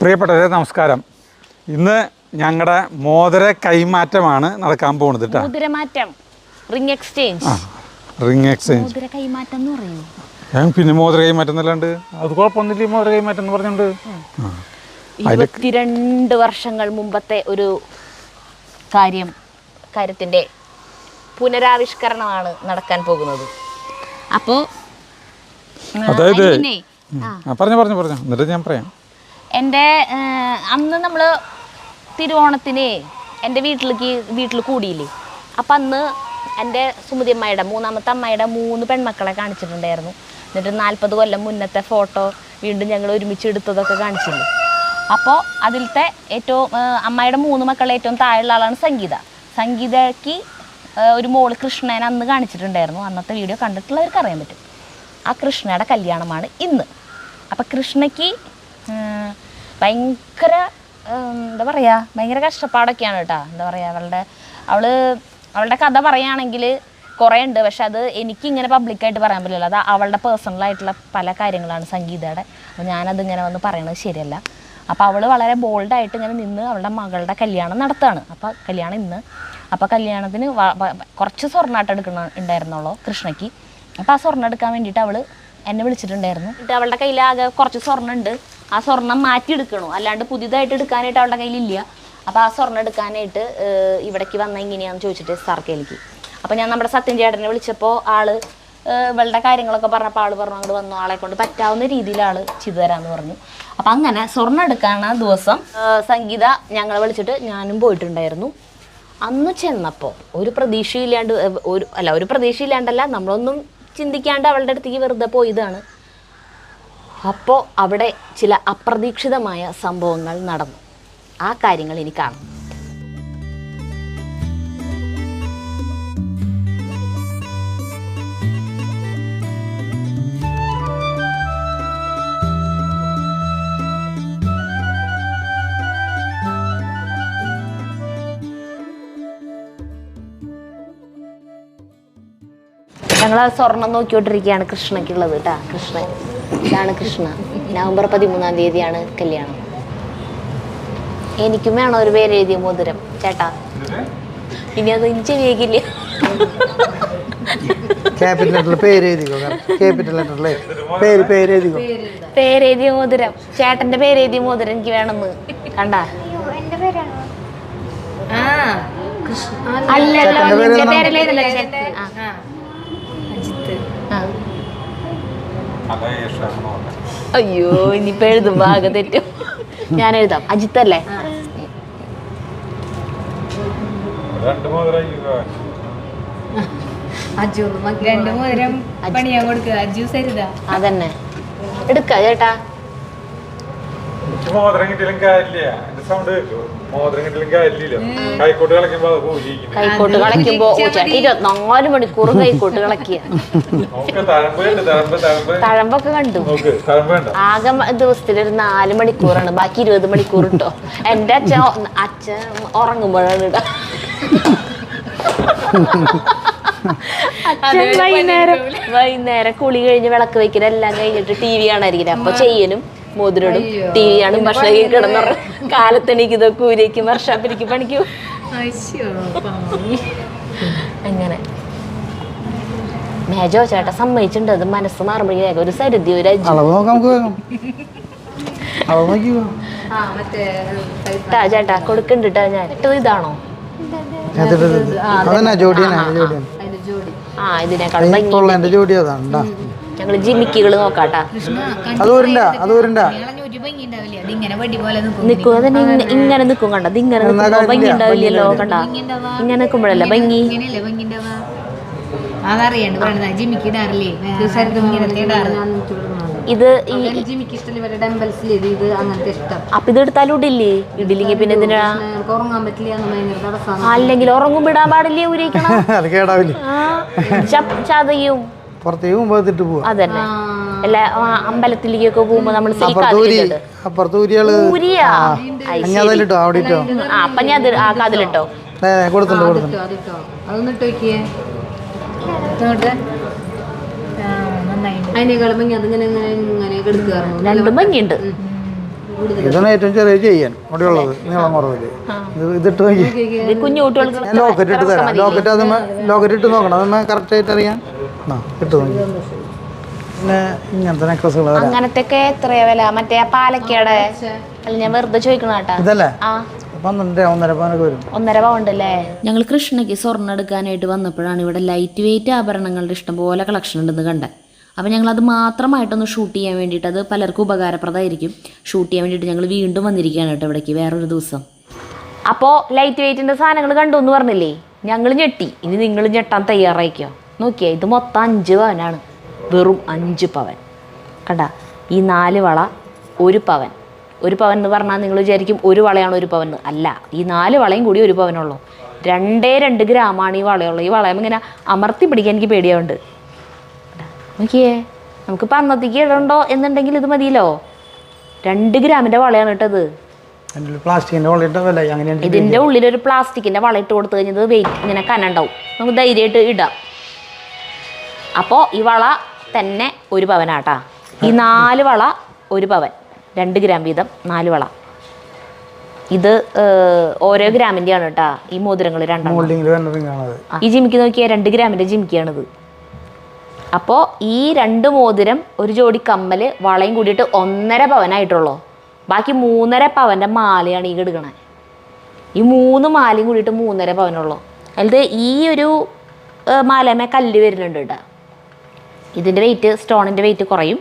പ്രിയപ്പെട്ടവരെ നമസ്കാരം. ഇന്ന് ഞങ്ങളുടെ മോതിര കൈമാറ്റമാണ് നടക്കാൻ പോകുന്നത് കേട്ടോ. മോതിരമാറ്റം, റിംഗ് എക്സ്ചേഞ്ച്. റിംഗ് എക്സ്ചേഞ്ച്, മോതിര കൈമാറ്റം എന്ന് പറയുന്നു. പിന്നെ മോതിര കൈമാറ്റം എന്നല്ലാണ്ട് അത് കുഴപ്പമൊന്നുമില്ല. മോതിര കൈമാറ്റം എന്ന് പറഞ്ഞുകൊണ്ട് 22 വർഷങ്ങൾ മുമ്പത്തെ ഒരു കാര്യത്തിന്റെ പുനരാവിഷ്കരണമാണ് നടക്കാൻ പോകുന്നത്. അപ്പോൾ അതായത് പറഞ്ഞു എന്നിട്ട് ഞാൻ പറയാം. എൻ്റെ അന്ന് നമ്മൾ തിരുവോണത്തിന് എൻ്റെ വീട്ടിൽ കൂടിയില്ലേ. അപ്പം അന്ന് എൻ്റെ സുമതി അമ്മയുടെ മൂന്നാമത്തെ അമ്മയുടെ 3 പെൺമക്കളെ കാണിച്ചിട്ടുണ്ടായിരുന്നു. എന്നിട്ട് 40 കൊല്ലം മുന്നത്തെ ഫോട്ടോ വീണ്ടും ഞങ്ങൾ ഒരുമിച്ച് എടുത്തതൊക്കെ കാണിച്ചില്ലേ. അപ്പോൾ അതിലത്തെ ഏറ്റവും അമ്മയുടെ 3 മക്കളെ ഏറ്റവും താഴെയുള്ള ആളാണ് സംഗീതയ്ക്ക് ഒരു മോള് കൃഷ്ണനെ അന്ന് കാണിച്ചിട്ടുണ്ടായിരുന്നു. അന്നത്തെ വീഡിയോ കണ്ടിട്ടുള്ളവർക്ക് അറിയാൻ പറ്റും. ആ കൃഷ്ണയുടെ കല്യാണമാണ് ഇന്ന്. അപ്പം കൃഷ്ണയ്ക്ക് ഭയങ്കര എന്താ പറയുക, ഭയങ്കര കഷ്ടപ്പാടൊക്കെയാണ് കേട്ടോ. എന്താ പറയുക, അവളുടെ കഥ പറയുകയാണെങ്കിൽ കുറേ ഉണ്ട്. പക്ഷെ അത് എനിക്കിങ്ങനെ പബ്ലിക്കായിട്ട് പറയാൻ പറ്റില്ല. അത് അവളുടെ പേഴ്സണലായിട്ടുള്ള പല കാര്യങ്ങളാണ് സംഗീതയുടെ. അപ്പോൾ ഞാനതിങ്ങനെ വന്ന് പറയണത് ശരിയല്ല. അപ്പോൾ അവൾ വളരെ ബോൾഡായിട്ട് ഇങ്ങനെ നിന്ന് അവളുടെ മകളുടെ കല്യാണം നടത്തുകയാണ്. അപ്പോൾ കല്യാണം ഇന്ന്. അപ്പോൾ കല്യാണത്തിന് കുറച്ച് സ്വർണ്ണമായിട്ട് ഉണ്ടായിരുന്നുള്ളൂ കൃഷ്ണയ്ക്ക്. അപ്പോൾ ആ സ്വർണ്ണം എടുക്കാൻ വേണ്ടിയിട്ട് അവൾ എന്നെ വിളിച്ചിട്ടുണ്ടായിരുന്നു. എന്നിട്ട് അവളുടെ കയ്യിലാകെ കുറച്ച് സ്വർണ്ണം ഉണ്ട്. ആ സ്വർണ്ണം മാറ്റിയെടുക്കണോ, അല്ലാണ്ട് പുതിയതായിട്ട് എടുക്കാനായിട്ട് അവളുടെ കയ്യിലില്ല. അപ്പോൾ ആ സ്വർണ്ണം എടുക്കാനായിട്ട് ഇവിടേക്ക് വന്ന എങ്ങനെയാണെന്ന് ചോദിച്ചിട്ട് സർക്കയിലേക്ക്. അപ്പോൾ ഞാൻ നമ്മുടെ സത്യൻ ചേട്ടനെ വിളിച്ചപ്പോൾ ഇവളുടെ കാര്യങ്ങളൊക്കെ പറഞ്ഞപ്പോൾ ആൾ പറഞ്ഞു അങ്ങോട്ട് വന്നു, ആളെ കൊണ്ട് പറ്റാവുന്ന രീതിയിൽ ആൾ ചെയ്തു തരാമെന്ന് പറഞ്ഞു. അപ്പം അങ്ങനെ സ്വർണ്ണം എടുക്കാണ് ദിവസം സംഗീത ഞങ്ങളെ വിളിച്ചിട്ട് ഞാനും പോയിട്ടുണ്ടായിരുന്നു. അന്ന് ചെന്നപ്പോൾ ഒരു പ്രതീക്ഷയില്ലാണ്ടല്ല, നമ്മളൊന്നും ചിന്തിക്കാണ്ട് അവളുടെ അടുത്തേക്ക് വെറുതെ പോയതാണ്. അപ്പോൾ അവിടെ ചില അപ്രതീക്ഷിതമായ സംഭവങ്ങൾ നടന്നു. ആ കാര്യങ്ങൾ ഇനി കാണാം. ഞങ്ങൾ സ്വർണം നോക്കിക്കൊണ്ടിരിക്കുകയാണ് കൃഷ്ണയ്ക്കുള്ളത് കേട്ടാ. ഇതാണ് കൃഷ്ണ. നവംബർ 13-ാം തീയതിയാണ് കല്യാണം. എനിക്കും വേണം ഒരു പേരെഴുതിയ മോതിരം ചേട്ടാ. ഇനി അത് എനിക്ക് വേഗില്ല. പേരെഴുതിയ മോതിരം, ചേട്ടന്റെ പേരെഴുതിയ മോതിരം എനിക്ക് വേണമെന്ന്. കണ്ടാ അല്ലല്ലോ, നിന്റെ പേരല്ലേ. അയ്യോ, ഇനിയിപ്പോ എഴുതുമ്പോ ആകെ തെറ്റും. ഞാൻ എഴുതാം. അജിത്ത് അല്ലേ? അതന്നെ എടുക്ക ചേട്ടാ. കൈക്കോട്ട് കളയ്ക്കുമ്പോ 24 മണിക്കൂർ കൈക്കോട്ട് കളക്കിയ തഴമ്പൊക്കെ കണ്ടു. ആകെ ദിവസത്തിലൊരു 4 മണിക്കൂറാണ്, ബാക്കി 20 മണിക്കൂർ ഇട്ടോ. എന്റെ അച്ഛൻ ഉറങ്ങുമ്പോഴാണ് ഇടാ. അച്ഛൻ വൈകുന്നേരം കുളി കഴിഞ്ഞ് വിളക്ക് വയ്ക്കൽ എല്ലാം കഴിഞ്ഞിട്ട് TV കാണാതിരിക്കില്ല. അപ്പൊ ചെയ്യനും മോതിരോടും TV കാണും, ഭക്ഷണം കിടന്നുറ. കാലത്തെണീക്ക് ഇതൊക്കെ ഊരേക്കും, വർഷാപ്പിലേക്ക് പണിക്കും. അങ്ങനെ മേജോ ചേട്ടാ സമ്മതിച്ചിട്ടുണ്ട്. അത് മനസ്സ് മാറുമ്പോഴേക്കും ഒരു സരുതി, ഒരു ചേട്ടാ കൊടുക്കണ്ടിട്ടാ. ഞാൻ ഇതാണോ? ഇതിനേക്കാളും ഞങ്ങള് ജിമിക്കുകള് നോക്കാട്ടാ. നിക്കും അതന്നെ, ഇങ്ങനെ നിക്കും. കണ്ട ഇങ്ങനെ നിക്കുമ്പോ ഭംഗി ഉണ്ടാവില്ലല്ലോ. കണ്ട ഇങ്ങനെ നിക്കുമ്പോഴല്ലേ ഭംഗി. ഇത് അപ്പൊ ഇത് എടുത്താലും ഇടില്ലേ? ഇടില്ലെങ്കിൽ പിന്നെ എന്തിനാ? അല്ലെങ്കിൽ ഉറങ്ങുമ്പോ ഇടാൻ പാടില്ലേ? ഊരിക്കണം, ചതയും. അതന്നെ. അല്ല, അമ്പലത്തിലേക്കൊക്കെ പോകുമ്പോ നമ്മൾ അപ്പൊ ഞാൻ കാതിലിട്ടോ. അതിനേക്കാളും ഭംഗി അതിങ്ങനെ ഇങ്ങനെ കിടക്കാറുണ്ട്. രണ്ടും ഭംഗിയുണ്ട്. ഇതാണ് ഏറ്റവും ചെറിയ ചെയ്യാൻ ഇവിടെ ഉള്ളത് നീളം കുറവില്. ഇതിട്ട് നോക്കി കുഞ്ഞു കുട്ടികൾക്ക് ഞാൻ ലോക്കറ്റ് ഇട്ട് തരാം. ലോക്കറ്റ് ഇട്ട് നോക്കണം, അതമ്മ കറക്റ്റ് ആയിട്ട് അറിയാം. ഇട്ട് നോക്കി. പിന്നെ ഇങ്ങനത്തെ നെക്ലസുകൾ അങ്ങനത്തെ എത്രയാ വില? മറ്റേ പാലക്കയുടെ അല്ല, ഞാൻ വെറുതെ ചോദിക്കണ കേട്ടാ. ഇതല്ലേ 12 1.5 പവനൊക്കെ വരും. 1.5 പവൻ ഉണ്ടല്ലേ? ഞങ്ങൾ കൃഷ്ണയ്ക്ക് സ്വർണ്ണം എടുക്കാനായിട്ട് വന്നപ്പോഴാണ് ഇവിടെ ലൈറ്റ് വെയിറ്റ് ആഭരണങ്ങളുടെ ഇഷ്ടംപോലെ കളക്ഷൻ ഉണ്ടെന്ന് കണ്ടത്. അപ്പോൾ ഞങ്ങളത് മാത്രമായിട്ടൊന്ന് ഷൂട്ട് ചെയ്യാൻ വേണ്ടിയിട്ട്, അത് പലർക്കും ഉപകാരപ്രദമായിരിക്കും, ഷൂട്ട് ചെയ്യാൻ വേണ്ടിയിട്ട് ഞങ്ങൾ വീണ്ടും വന്നിരിക്കുകയാണ് കേട്ടോ ഇവിടേക്ക് വേറൊരു ദിവസം. അപ്പോൾ ലൈറ്റ് വെയിറ്റിൻ്റെ സാധനങ്ങൾ കണ്ടു എന്ന് പറഞ്ഞില്ലേ, ഞങ്ങൾ ഞെട്ടി. ഇനി നിങ്ങൾ ഞെട്ടാൻ തയ്യാറായിക്കോ. നോക്കിയേ, ഇത് മൊത്തം 5 പവനാണ്. വെറും 5 പവൻ. കണ്ട, ഈ 4 വള 1 പവൻ. 1 പവൻ എന്ന് പറഞ്ഞാൽ നിങ്ങൾ വിചാരിക്കും ഒരു വളയാണ് 1 പവൻ. അല്ല, ഈ 4 വളയും കൂടി 1 പവനുള്ളൂ. 2 ഗ്രാമാണ് ഈ വളയുള്ളത്. ഈ വളയം ഇങ്ങനെ അമർത്തി പിടിക്കാൻ എനിക്ക് പേടിയാവുണ്ട്. നോക്കിയേ, നമുക്കിപ്പോൾ അന്നത്തേക്ക് ഇടണ്ടോ എന്നുണ്ടെങ്കിൽ ഇത് മതിയല്ലോ. 2 ഗ്രാമിൻ്റെ വളയാണ് ഇട്ടത്. ഇതിൻ്റെ ഉള്ളിലൊരു പ്ലാസ്റ്റിക്കിൻ്റെ വള ഇട്ട് കൊടുത്തു കഴിഞ്ഞത് വെയിറ്റ് ഇങ്ങനെ കനണ്ടാവും, നമുക്ക് ധൈര്യമായിട്ട് ഇടാം. അപ്പോൾ ഈ വള തന്നെ 1 പവനാട്ടാ. ഈ 4 വള 1 പവൻ, 2 ഗ്രാം വീതം 4 വള. ഇത് ഓരോ ഗ്രാമിൻ്റെയാണ് കേട്ടാ ഈ മോതിരങ്ങൾ 2. ഈ ജിമിക്ക് നോക്കിയാൽ 2 ഗ്രാമിൻ്റെ ജിമിക്കാണിത്. അപ്പോൾ ഈ 2 മോതിരം, ഒരു ജോഡി കമ്മൽ, വളയും കൂടിയിട്ട് 1.5 പവനായിട്ടുള്ളൂ. ബാക്കി 3.5 പവൻ്റെ മാലയാണ് ഈ എടുക്കണേ. ഈ 3 മാലയും കൂടിയിട്ട് 3.5 പവനുള്ളൂ. അതിൽ ഈ ഒരു മാലമേ കല്ല് വരുന്നുണ്ട് കേട്ടോ. ഇതിൻ്റെ വെയിറ്റ്, സ്റ്റോണിൻ്റെ വെയിറ്റ് കുറയും.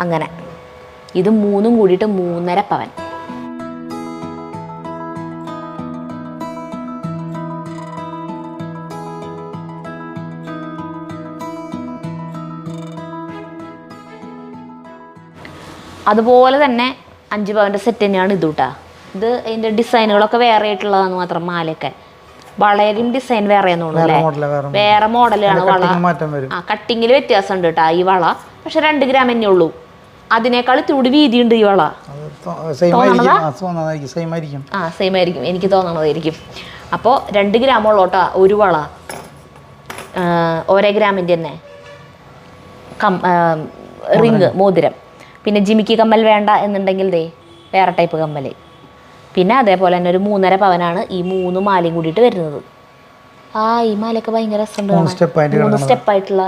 അങ്ങനെ ഇത് 3ഉം കൂടിയിട്ട് 3.5 പവൻ. അതുപോലെ തന്നെ 5 പവൻ്റെ സെറ്റ് തന്നെയാണ് ഇത് കേട്ടോ. ഇത് അതിൻ്റെ ഡിസൈനുകളൊക്കെ വേറെ ആയിട്ടുള്ളതാണ് മാത്രം. മാലയൊക്കെ വളരെയും ഡിസൈൻ വേറെയാന്ന് തോന്നുന്നു, വേറെ മോഡലാണ് വള. കട്ടിങ്ങിൽ വ്യത്യാസമുണ്ട് കേട്ടോ ഈ വള. പക്ഷെ 2 ഗ്രാം തന്നെ ഉള്ളൂ. അതിനേക്കാൾ ഇത്തിരി വീതിയുണ്ട് ഈ വള. സെയിം ആയിരിക്കും, എനിക്ക് തോന്നണതായിരിക്കും. അപ്പോൾ 2 ഗ്രാമുള്ളൂ കേട്ടോ ഒരു വള. 1 ഗ്രാമിൻ്റെ തന്നെ റിങ്, മോതിരം. പിന്നെ ജിമിക്ക് കമ്മൽ വേണ്ട എന്നുണ്ടെങ്കിൽ ദേ വേറെ ടൈപ്പ് കമ്മൽ. പിന്നെ അതേപോലെ തന്നെ ഒരു 3.5 പവനാണ് ഈ 3 മാലയും കൂടിയിട്ട് വരുന്നത്. ഈ മാലയൊക്കെ ഭയങ്കര രസമുണ്ട്. 3 സ്റ്റെപ്പായിട്ടുള്ള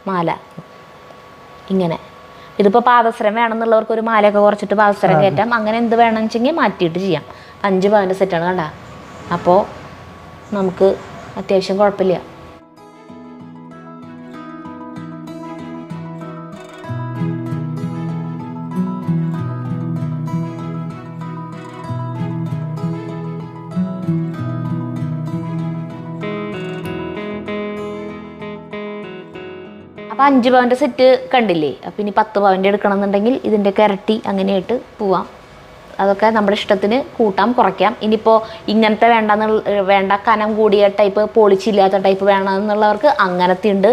മാല ഇങ്ങനെ. ഇതിപ്പോൾ പാദസരം വേണമെന്നുള്ളവർക്ക് ഒരു മാലയൊക്കെ കുറച്ചിട്ട് പാദസരം കയറ്റാം. അങ്ങനെ എന്ത് വേണമെന്ന് വെച്ചെങ്കിൽ മാറ്റിയിട്ട് ചെയ്യാം. 5 പവൻ്റെ സെറ്റാണ് കണ്ട. അപ്പോൾ നമുക്ക് അത്യാവശ്യം കുഴപ്പമില്ല. അപ്പോൾ 5 പവൻ്റെ സെറ്റ് കണ്ടില്ലേ. അപ്പോൾ ഇനി 10 പവൻ്റെ എടുക്കണം എന്നുണ്ടെങ്കിൽ ഇതിൻ്റെ ഇരട്ടി അങ്ങനെയായിട്ട് പോവാം. അതൊക്കെ നമ്മുടെ ഇഷ്ടത്തിന് കൂട്ടാം, കുറയ്ക്കാം. ഇനിയിപ്പോൾ ഇങ്ങനത്തെ വേണ്ട കനം കൂടിയ ടൈപ്പ്, പോളിച്ചില്ലാത്ത ടൈപ്പ് വേണമെന്നുള്ളവർക്ക് അങ്ങനത്തെ ഉണ്ട്.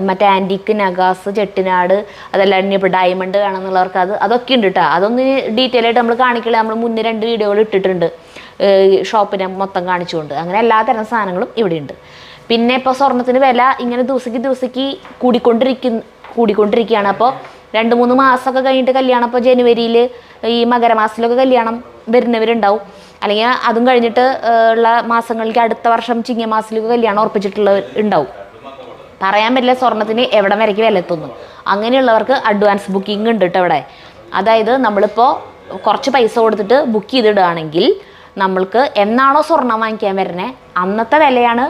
മറ്റേ ആൻറ്റിക്ക്, നഗാസ്, ചെട്ടിനാട്, അതെല്ലാം ഇനിയിപ്പോൾ ഡയമണ്ട് വേണമെന്നുള്ളവർക്ക് അതൊക്കെ ഉണ്ട് കേട്ടോ. അതൊന്ന് ഡീറ്റെയിൽ ആയിട്ട് നമ്മൾ കാണിക്കില്ല. നമ്മൾ മുന്നേ 2 വീഡിയോകൾ ഇട്ടിട്ടുണ്ട് ഷോപ്പിനെ മൊത്തം കാണിച്ചുകൊണ്ട്. അങ്ങനെ എല്ലാ തരം സാധനങ്ങളും ഇവിടെ ഉണ്ട്. പിന്നെ ഇപ്പോൾ സ്വർണ്ണത്തിന് വില ഇങ്ങനെ ദിവസക്ക് കൂടിക്കൊണ്ടിരിക്കുകയാണ്. അപ്പോൾ 2-3 മാസമൊക്കെ കഴിഞ്ഞിട്ട് കല്യാണം, ഇപ്പോൾ ജനുവരിയിൽ ഈ മകരമാസത്തിലൊക്കെ കല്യാണം വരുന്നവരുണ്ടാവും. അല്ലെങ്കിൽ അതും കഴിഞ്ഞിട്ട് ഉള്ള മാസങ്ങളിലേക്ക് അടുത്ത വർഷം ചിങ്ങമാസത്തിലേക്ക് കല്യാണം ഉറപ്പിച്ചിട്ടുള്ളവർ ഉണ്ടാവും. പറയാൻ പറ്റില്ല സ്വർണ്ണത്തിന് എവിടെ വരയ്ക്ക് വില എത്തുന്നു. അങ്ങനെയുള്ളവർക്ക് അഡ്വാൻസ് ബുക്കിംഗ് ഉണ്ട് കേട്ടോ ഇവിടെ. അതായത് നമ്മളിപ്പോൾ കുറച്ച് പൈസ കൊടുത്തിട്ട് ബുക്ക് ചെയ്തിടുകയാണെങ്കിൽ നമ്മൾക്ക് എന്നാണോ സ്വർണ്ണം വാങ്ങിക്കാൻ വരുന്നത് അന്നത്തെ വിലയാണ്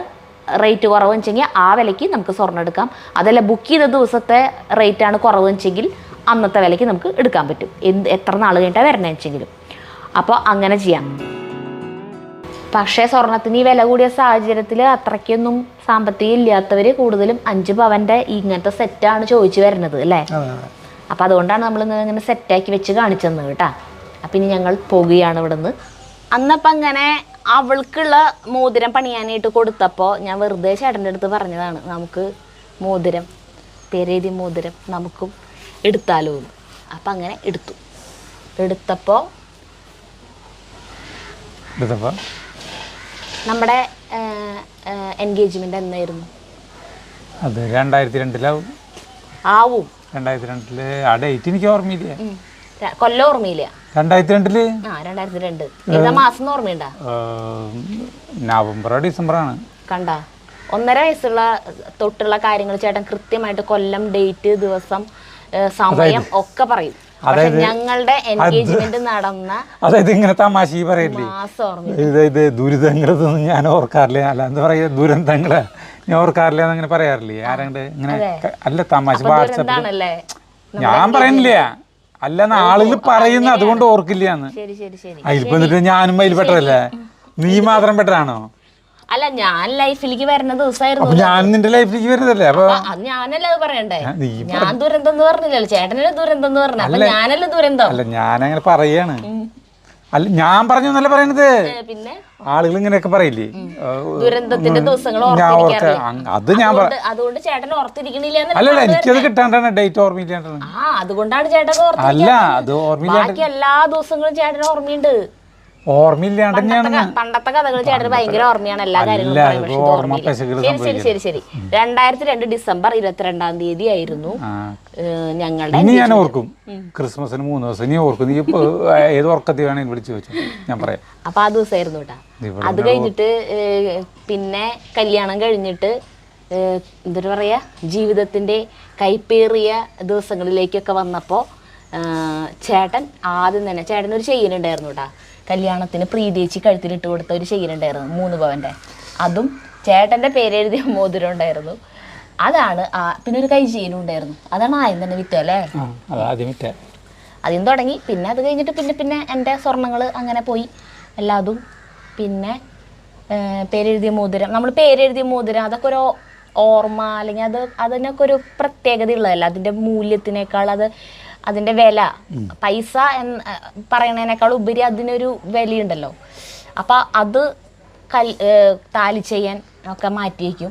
റേറ്റ് കുറവ് വെച്ചെങ്കിൽ ആ വിലയ്ക്ക് നമുക്ക് സ്വർണ്ണം എടുക്കാം. അതല്ല, ബുക്ക് ചെയ്ത ദിവസത്തെ റേറ്റാണ് കുറവ് വെച്ചെങ്കിൽ അന്നത്തെ വിലയ്ക്ക് നമുക്ക് എടുക്കാൻ പറ്റും, എത്ര നാൾ കഴിഞ്ഞിട്ടാണ് വരണേ വെച്ചെങ്കിലും. അപ്പോൾ അങ്ങനെ ചെയ്യാം. പക്ഷേ സ്വർണത്തിന് ഈ വില കൂടിയ സാഹചര്യത്തിൽ അത്രയ്ക്കൊന്നും സാമ്പത്തികം ഇല്ലാത്തവർ കൂടുതലും 5 പവൻ്റെ ഇങ്ങനത്തെ സെറ്റാണ് ചോദിച്ചു വരുന്നത് അല്ലേ. അപ്പോൾ അതുകൊണ്ടാണ് നമ്മൾ ഇങ്ങനെ സെറ്റാക്കി വെച്ച് കാണിച്ചെന്ന് കേട്ടോ. അപ്പം ഇനി ഞങ്ങൾ പോകുകയാണ് ഇവിടെ നിന്ന്. അന്നപ്പം അങ്ങനെ അവൾക്കുള്ള മോതിരം പണിയാനായിട്ട് കൊടുത്തപ്പോൾ ഞാൻ വെറുതെ ചേട്ടൻ്റെ അടുത്ത് പറഞ്ഞതാണ്, നമുക്ക് മോതിരം, പേരെഴുതി മോതിരം നമുക്കും എടുത്താലോ എന്ന്. അപ്പം അങ്ങനെ എടുത്തപ്പോൾ നമ്മുടെ എൻഗേജ്മെന്റ് എന്നായിരുന്നു? അത് 2002 ആവും. 2002 ആ ഡേറ്റ് എനിക്ക് ഓർമ്മയില്ല, കൊല്ലം ഓർമ്മയില്ല. 2002 ആ 2002 ഏതാ മാസം ഓർമ്മയുണ്ടാ? നവംബറോ ഡിസംബറാണ്. കണ്ട 1.5 വയസ്സുള്ള തൊട്ടുള്ള കാര്യങ്ങൾ ചേട്ടൻ കൃത്യമായിട്ട് കൊല്ലം, ഡേറ്റ്, ദിവസം, സമയം ഒക്കെ പറയും. പക്ഷെ ഞങ്ങളുടെ എൻഗേജ്മെന്റ് നടന്ന അതായത് ഇങ്ങനെ തമാശ പറയില്ലേ, മാസം ഓർമ്മ. ഇത് ദുരിതങ്ങളൊന്നും ഞാൻ ഓർക്കാറില്ല, അല്ല എന്താ പറയാ, ദുരന്തങ്ങള് ഞാൻ ഓർക്കാറില്ല എന്നങ്ങനെ പറയാറില്ലേ ആരണ്ട് ഇങ്ങനെ. അല്ല തമാശ വാട്സാപ്പിൽ ഞാൻ പറയുന്നില്ല, അല്ലെന്ന് ആളുകൾ പറയുന്ന അതുകൊണ്ട് ഓർക്കില്ലാന്ന്. ശരി ശരി ശരി. അതിലിപ്പോ എന്നിട്ട് ഞാനും അതിൽ പെട്ടതല്ലേ, നീ മാത്രം പെട്ടതാണോ? അല്ല ഞാൻ ലൈഫിലേക്ക് വരുന്ന ദിവസമായിരുന്നു. അപ്പൊ ഞാൻ നിന്റെ ലൈഫിലേക്ക് വരുന്നതല്ലേ, അപ്പൊ ഞാനല്ല അത് പറയണ്ടേ. ഞാൻ ദുരന്തം എന്ന് പറഞ്ഞില്ലല്ലോ, ചേട്ടനല്ലേ ദുരന്തം എന്ന് പറഞ്ഞ. അപ്പൊ ഞാനല്ല ദുരന്തം. അല്ല ഞാനങ്ങനെ പറയാണ്, അല്ല ഞാൻ പറഞ്ഞു എന്നല്ല പറയണത്. പിന്നെ ആളുകൾ ഇങ്ങനെയൊക്കെ പറയില്ലേ, ദുരന്തത്തിന്റെ ദിവസങ്ങൾ അത് ഞാൻ അതുകൊണ്ട് ചേട്ടൻ ഓർത്തിരിക്കണില്ല. അല്ലല്ല എനിക്കത് കിട്ടാണ്ടാണ്, ഡേറ്റ് ഓർമ്മയില്ലാണ്ടാണ്. അതുകൊണ്ടാണ് ചേട്ടൻ അല്ല അത് ഓർമ്മയില്ല, ബാക്കി എല്ലാ ദിവസങ്ങളും ചേട്ടൻ ഓർമ്മയുണ്ട്. ഓർമ്മയില്ലാണ്ട് തന്നെയാണ്. പണ്ടത്തെ കഥകൾ ചേട്ടന് ഭയങ്കര ഓർമ്മയാണ്, എല്ലാ കാര്യങ്ങളും. ശരി ശരി ശരി. 2002 ഡിസംബർ 22-ാം തീയതി ആയിരുന്നു ഞങ്ങളുടെ. ഇനി ഞാൻ ഓർക്കും, ക്രിസ്മസിന് 3 ദിവസം ഇനി ഓർക്കും. നീ ഇപ്പൊ ഏത് ഓർക്കത്തി വേണമെങ്കിൽ വിളിച്ചു ചോദിച്ചു ഞാൻ പറയാം. അപ്പൊ ആ ദിവസമായിരുന്നു കേട്ടാ. അത് കഴിഞ്ഞിട്ട് പിന്നെ കല്യാണം കഴിഞ്ഞിട്ട് എന്താ പറയാ, ജീവിതത്തിന്റെ കൈപ്പേറിയ ദിവസങ്ങളിലേക്കൊക്കെ വന്നപ്പോ ചേട്ടൻ ആദ്യം തന്നെ ചേട്ടനൊരു ചെയിനുണ്ടായിരുന്നു കേട്ടാ. കല്യാണത്തിന് പ്രീതിയേച്ചി കഴുത്തിലിട്ട് കൊടുത്ത ഒരു ചെയിനുണ്ടായിരുന്നു 3 പവന്റെ. അതും ചേട്ടന്റെ പേരെഴുതിയ മോതിരം ഉണ്ടായിരുന്നു. അതാണ് പിന്നെ ഒരു കൈ ചെയിനും ഉണ്ടായിരുന്നു. അതാണ് ആദ്യം തന്നെ വിറ്റ അല്ലേ? ആദ്യം തുടങ്ങി. പിന്നെ അത് കഴിഞ്ഞിട്ട് പിന്നെ എൻ്റെ സ്വർണ്ണങ്ങൾ അങ്ങനെ പോയി എല്ലാതും. പിന്നെ പേരെഴുതിയ മോതിരം, നമ്മൾ പേരെഴുതിയ മോതിരം അതൊക്കെ ഒരു ഓർമ്മ, അല്ലെങ്കിൽ അതിനൊക്കെ ഒരു പ്രത്യേകത ഉള്ളതല്ല. അതിൻ്റെ മൂല്യത്തിനേക്കാൾ അതിൻ്റെ വില, പൈസ പറയണതിനേക്കാൾ ഉപരി അതിനൊരു വിലയുണ്ടല്ലോ. അപ്പം അത് താലി ചെയ്യാൻ ഒക്കെ മാറ്റി വയ്ക്കും.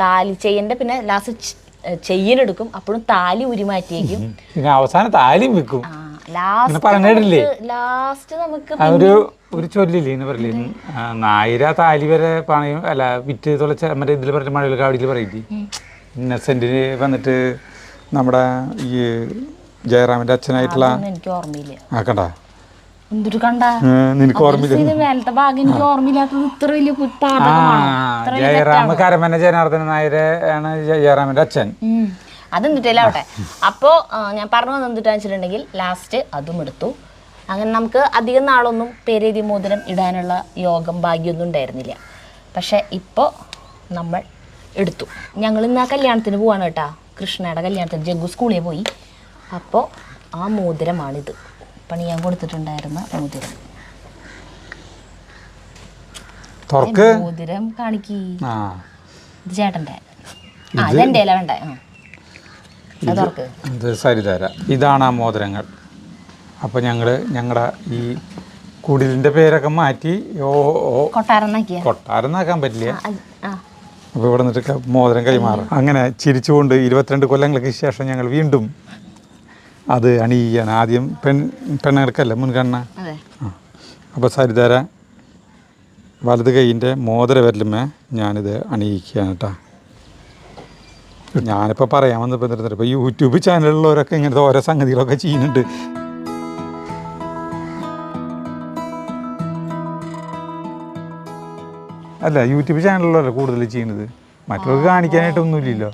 താലി ചെയ്യൻ്റെ പിന്നെ ലാസ്റ്റ് ചെയ്യനെടുക്കും, അപ്പോഴും താലി ഉരി മാറ്റി വയ്ക്കും. അവസാനം താലിയും വെക്കും. ലാസ്റ്റ് നമുക്ക് ഒരു ചൊല്ലില്ലേ പറയില്ലേ, നായിര താലി വരെ പണയും അല്ല വിറ്റ് തുളച്ച മറ്റേ ഇതിൽ പറഞ്ഞ മഴവിൽ പറയില്ലേ, ഇന്നസെന്റിന് വന്നിട്ട് നമ്മുടെ ഈ ജയറാമിന്റെ അച്ഛനായിട്ടുള്ള എനിക്ക് ഓർമ്മയില്ല. കണ്ട എന്തൊരു കണ്ട നിനക്ക് ഓർമ്മയില്ല? മേലത്തെ ഭാഗം എനിക്ക് ഓർമ്മയില്ലാത്തത് ഇത്ര വലിയ ജയറാം കരമന ജനാർദ്ദന നായർ ആണ് ജയറാമിന്റെ അച്ഛൻ. അതെന്തിട്ടാവട്ടെ. അപ്പോൾ ഞാൻ പറഞ്ഞു വന്നിട്ടാന്ന് വെച്ചിട്ടുണ്ടെങ്കിൽ ലാസ്റ്റ് അതും എടുത്തു. അങ്ങനെ നമുക്ക് അധികം നാളൊന്നും പേരെഴുതി മോതിരം ഇടാനുള്ള യോഗം ഭാഗ്യമൊന്നും ഉണ്ടായിരുന്നില്ല. പക്ഷെ ഇപ്പോൾ നമ്മൾ എടുത്തു. ഞങ്ങൾ ഇന്ന് ആ കല്യാണത്തിന് പോവാണ് കേട്ടാ, കൃഷ്ണയുടെ കല്യാണത്തിന്. ജഗ്ഗു സ്കൂളിൽ പോയി. അപ്പോൾ ആ മോതിരമാണിത്, പണിയാൻ കൊടുത്തിട്ടുണ്ടായിരുന്ന മോതിരം. മോതിരം കാണിക്കി, ഇത് ചേട്ടൻ്റെ. അതെൻ്റെ അല്ല വേണ്ടേ. സരിതാര, ഇതാണ് ആ മോതിരങ്ങൾ. അപ്പോൾ ഞങ്ങളുടെ ഈ കുടിലിൻ്റെ പേരൊക്കെ മാറ്റി കൊട്ടാരന്നാക്കാൻ പറ്റില്ല. അപ്പോൾ ഇവിടെ നിന്നിട്ട് മോതിരം കൈമാറും. അങ്ങനെ ചിരിച്ചുകൊണ്ട് 22 കൊല്ലങ്ങൾക്ക് ശേഷം ഞങ്ങൾ വീണ്ടും അത് അണിയാണ്. ആദ്യം പെണ്ണുങ്ങൾക്കല്ല മുൻഗണന. അപ്പോൾ സരിതാര വലത് കൈയിൻ്റെ മോതിര വരലുമേ ഞാനിത് അണിയിക്കുകയാണ് കേട്ടോ. ഞാനിപ്പോൾ പറയാൻ വന്നപ്പോൾ എന്തിരുന്നിട്ട് ഇപ്പോൾ യൂട്യൂബ് ചാനലുള്ളവരൊക്കെ ഇങ്ങനത്തെ ഓരോ സംഗതികളൊക്കെ ചെയ്യുന്നുണ്ട്. അല്ല യൂട്യൂബ് ചാനലുള്ളവരല്ല കൂടുതൽ ചെയ്യുന്നത്, മറ്റുള്ളവർക്ക് കാണിക്കാനായിട്ടൊന്നുമില്ലല്ലോ.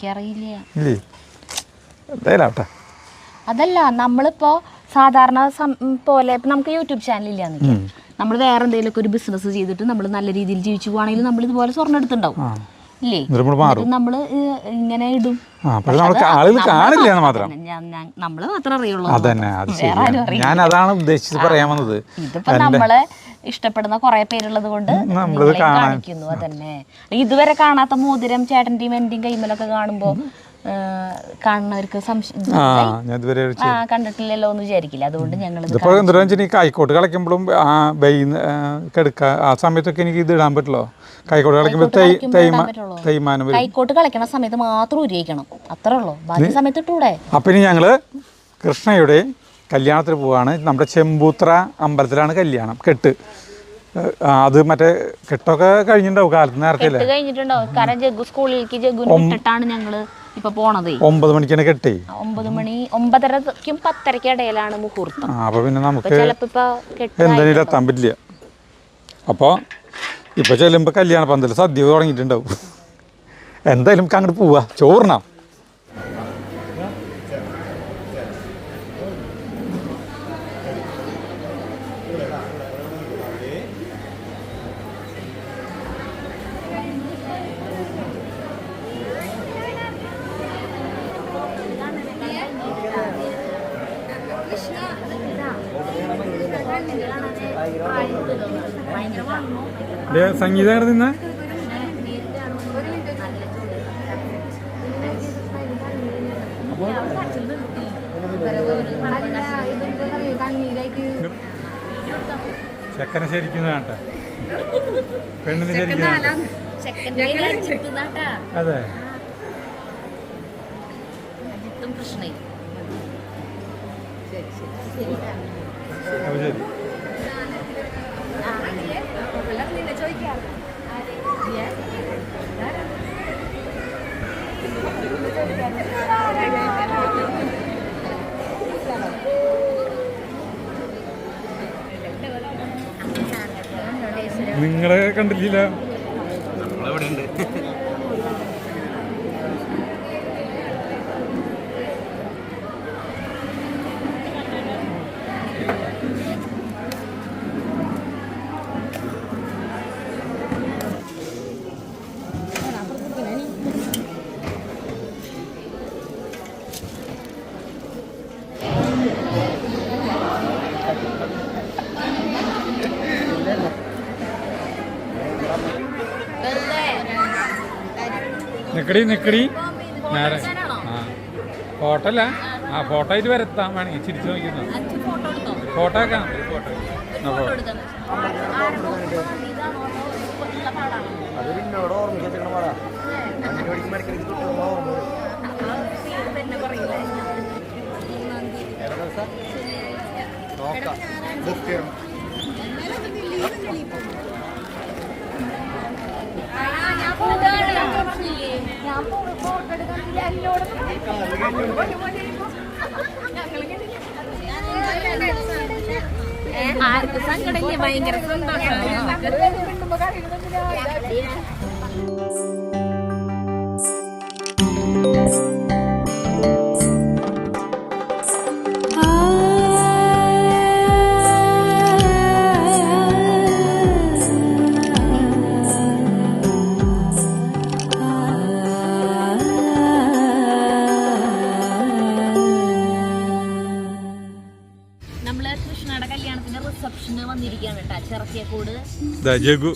ഇല്ലേ? എന്തായാലും ആവട്ടെ. അതല്ല, നമ്മളിപ്പോൾ സാധാരണ പോലെ ഇപ്പം നമുക്ക് യൂട്യൂബ് ചാനലില്ലാന്ന്, നമ്മൾ വേറെ എന്തെങ്കിലുമൊക്കെ ഒരു ബിസിനസ് ചെയ്തിട്ട് നമ്മൾ നല്ല രീതിയിൽ ജീവിച്ചു പോവാണെങ്കിൽ നമ്മൾ ഇതുപോലെ സ്വർണ്ണം എടുത്തുണ്ടാവും ഇല്ലേ? നമ്മൾ ഇങ്ങനെ ഇടും. നമ്മള് മാത്രം അറിയുള്ളൂ. ഞാൻ അതാണ് ഉദ്ദേശിച്ചത് പറയാൻ വന്നത്. ഇതിപ്പോ നമ്മളെ ഇഷ്ടപ്പെടുന്ന കുറെ പേരുള്ളത് കൊണ്ട് കാണിക്കുന്നു. അതന്നെ. ഇതുവരെ കാണാത്ത മോതിരം ചേട്ടന്റെയും എന്റെയും കൈമലൊക്കെ കാണുമ്പോ കാണുന്നവർക്ക് കണ്ടിട്ടില്ലല്ലോ എന്ന് വിചാരിക്കില്ല. അതുകൊണ്ട് ഞങ്ങൾ കൈക്കോട്ട് കളിക്കുമ്പോഴും ആ സമയത്തൊക്കെ എനിക്ക് ഇത് ഇടാൻ പറ്റുള്ളൂ. കൈക്കോട്ട് കളിക്കുമ്പോൾ തേയ്മാനം വരും. കൈക്കോട്ട് കളിക്കണ സമയത്ത് മാത്രം ഉപയോഗിക്കണം, അത്രേ ഉള്ളൂ. ബാക്കി സമയത്ത് ഇട്ടൂടെ. അപ്പം ഇനി ഞങ്ങള് കൃഷ്ണയുടെ കല്യാണത്തിന് പോവാണ്. നമ്മുടെ ചെമ്പൂത്ര അമ്പലത്തിലാണ് കല്യാണം, കെട്ട്. അത് മറ്റേ കെട്ടൊക്കെ കഴിഞ്ഞിട്ടുണ്ടാവും കാലത്ത് നേരത്തെ അല്ലേ? കെട്ട് കഴിഞ്ഞിട്ടുണ്ടാവും. കാരണം ജഗ്ഗു സ്കൂളിലേക്ക് ജഗ്ഗുവിനെ വിട്ടിട്ടാണ് ഞങ്ങള് ഇപ്പൊ പോണത്. 9 മണിക്കാണ് കെട്ടേ. 9 മണി 9:30ക്കും 10:30ക്കും ഇടയിലാണ് മുഹൂർത്തം. അപ്പൊ പിന്നെ നമുക്ക് ചിലപ്പോ ഇപ്പൊ കെട്ട് എന്തായാലും എത്താൻ പറ്റില്ല. അപ്പോൾ ഇപ്പൊ ചെല്ലുമ്പോ കല്യാണ പന്തൽ സദ്യ തുടങ്ങിയിട്ടുണ്ടാവും. എന്തായാലും നമുക്ക് അങ്ങോട്ട് പോവാ, ചോറിനാം. സംഗീതം നിന്ന ചെക്കനെ ശരിക്കും വേണ്ട, പെണ്ണിന് ശരിക്കും അതെ. പ്രശ്നമായി അപ്പൊ ശരി. നിങ്ങളെ കണ്ടില്ല. നിക്കടി നേരെ. ആ ഫോട്ടോ അല്ല, ആ ഫോട്ടോ ആയിട്ട് വരത്താൻ വേണമെങ്കിൽ ചിരിച്ചു നോക്കുന്നു. ഫോട്ടോ ആക്കാം. ആർക്കും സങ്കടമില്ല, ഭയങ്കര സന്തോഷം. നമ്മള് കൃഷ്ണയുടെ കല്യാണത്തിന്റെ റിസപ്ഷന് വന്നിരിക്കുകയാണ് കേട്ടോ, ചെറുക്കിയക്കോട്. ജഗു